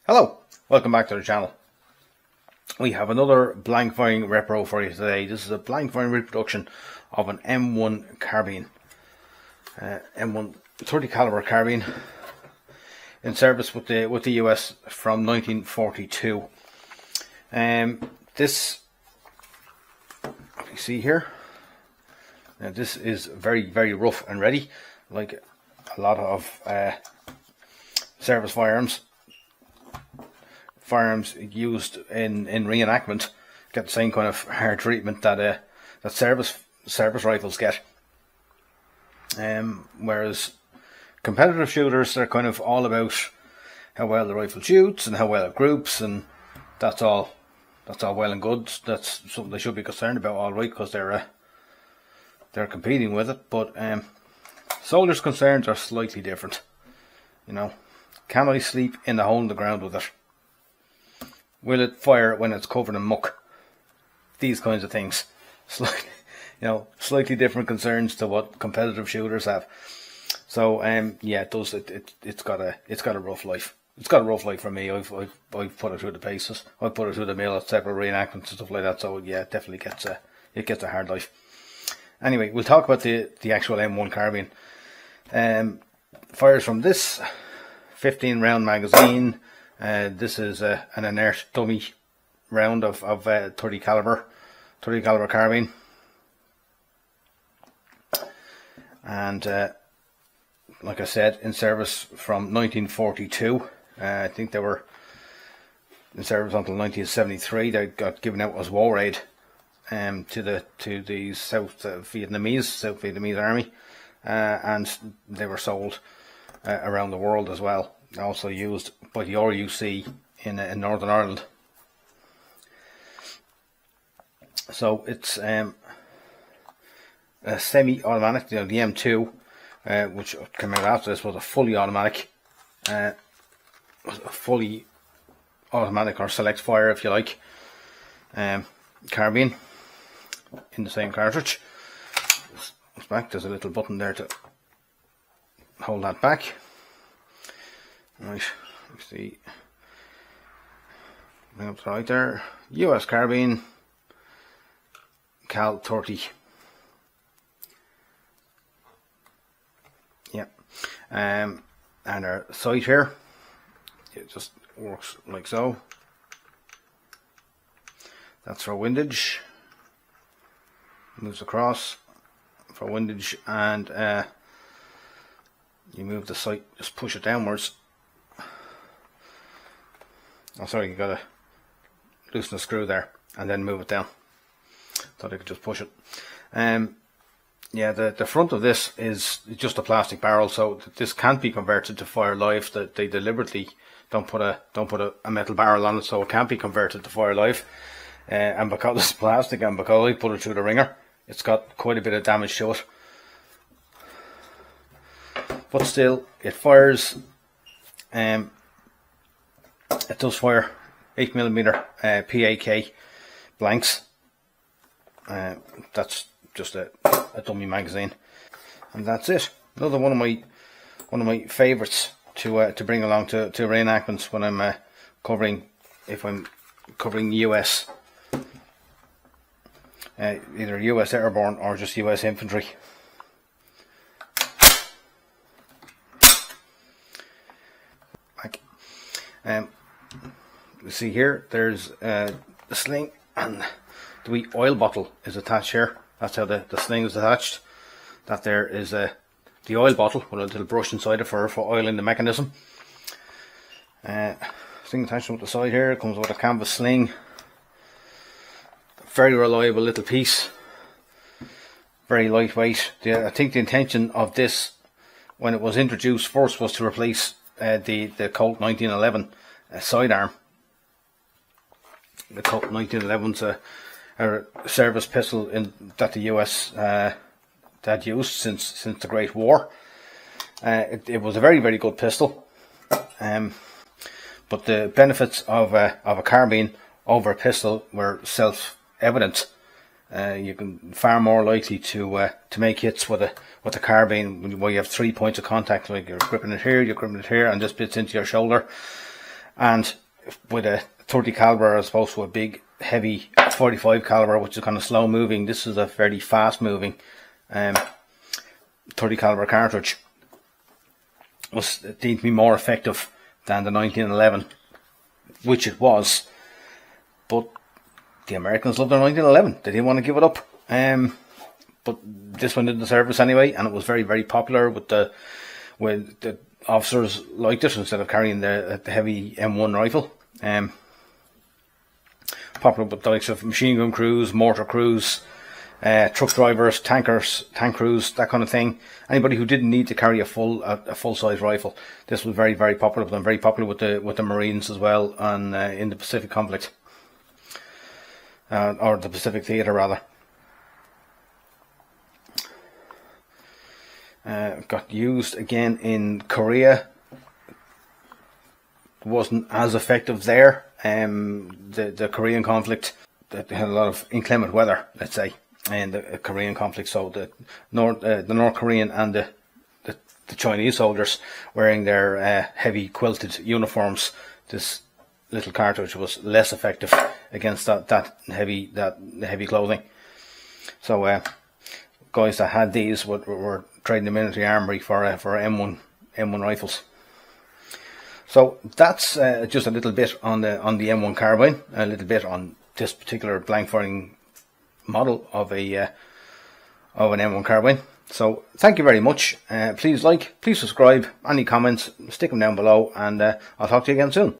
Hello, welcome back to the channel. We have another blank firing repro for you today. This is a blank firing reproduction of an M1 carbine, M1 30 caliber carbine in service with the US from 1942. This, you see here, now this is very rough and ready, like a lot of service firearms used in reenactment get the same kind of hard treatment that that service rifles get. Whereas competitive shooters, they're kind of all about how well the rifle shoots and how well it groups, and that's all well and good. That's something they should be concerned about, all right, because they're competing with it. But soldiers' concerns are slightly different. You know, can I sleep in the hole in the ground with it? Will it fire when it's covered in muck? These kinds of things. Slightly different concerns to what competitive shooters have. So yeah, it does. It's got a rough life. It's got a rough life for me. I've put it through the paces. I've put it through the mill at several reenactments and stuff like that. So yeah, it definitely gets a hard life. Anyway, we'll talk about the actual M1 carbine. Fires from this 15 round magazine. This is an inert dummy round of 30 caliber carbine, and like I said, in service from 1942. I think they were in service until 1973. They got given out as war aid to the South Vietnamese army, and they were sold around the world as well. Also used by the RUC in Northern Ireland. So it's a semi-automatic. The M2, which came out after this, was a fully automatic, or select fire, if you like, carbine in the same cartridge. It's back. There's a little button there to hold that back. Right, let's see. Bring up right there. US carbine, Cal 30. Yeah. And our sight here, it just works like so. That's for windage. Moves across for windage, and you move the sight, just push it downwards. Oh, sorry, you gotta loosen the screw there and then move it down. Thought I could just push it. Yeah, the front of this is just a plastic barrel, so this can't be converted to fire live. That they deliberately don't put a metal barrel on it, so it can't be converted to fire live. And because it's plastic, and because I put it through the ringer, it's got quite a bit of damage to it. But still, it fires. It does fire 8mm PAK blanks. That's just a dummy magazine, and that's it. Another one of my favourites to bring along to reenactments when I'm covering US, either US airborne or just US infantry. You see here, there's the sling, and the wee oil bottle is attached here. That's how the sling is attached. That there is the oil bottle with a little brush inside it for oiling the mechanism. Sling attachment with the side here. It comes with a canvas sling. Very reliable little piece. Very lightweight. I think the intention of this, when it was introduced first, was to replace the Colt 1911 sidearm. The Colt 1911's a service pistol that the US had used since the Great War. It was a very good pistol, but the benefits of a carbine over a pistol were self-evident. You can far more likely to make hits with a carbine where you have 3 points of contact. Like you're gripping it here, and this bits into your shoulder. and with a 30 caliber as opposed to a big heavy 45 caliber, which is kind of slow moving. This is a fairly fast moving 30 caliber cartridge. Was deemed to be more effective than the 1911, which it was, but the Americans loved their 1911. They didn't want to give it up. But this one did the service anyway, and it was very, very popular with the officers liked it instead of carrying the heavy M1 rifle. Popular with the likes of machine gun crews, mortar crews, truck drivers, tankers, tank crews, that kind of thing. Anybody who didn't need to carry a full size rifle, this was very, very popular with them. Very popular with the Marines as well, and in the Pacific conflict, or the Pacific theatre rather. Got used again in Korea. Wasn't as effective there. The Korean conflict, they had a lot of inclement weather, let's say, in the Korean conflict. So the North Korean and the Chinese soldiers wearing their heavy quilted uniforms, this little cartridge was less effective against that heavy clothing. So guys that had these were trading the military armory for M1 rifles. So that's just a little bit on the M1 carbine, a little bit on this particular blank firing model of an M1 carbine. So thank you very much. Please like, please subscribe. Any comments, stick them down below, and I'll talk to you again soon.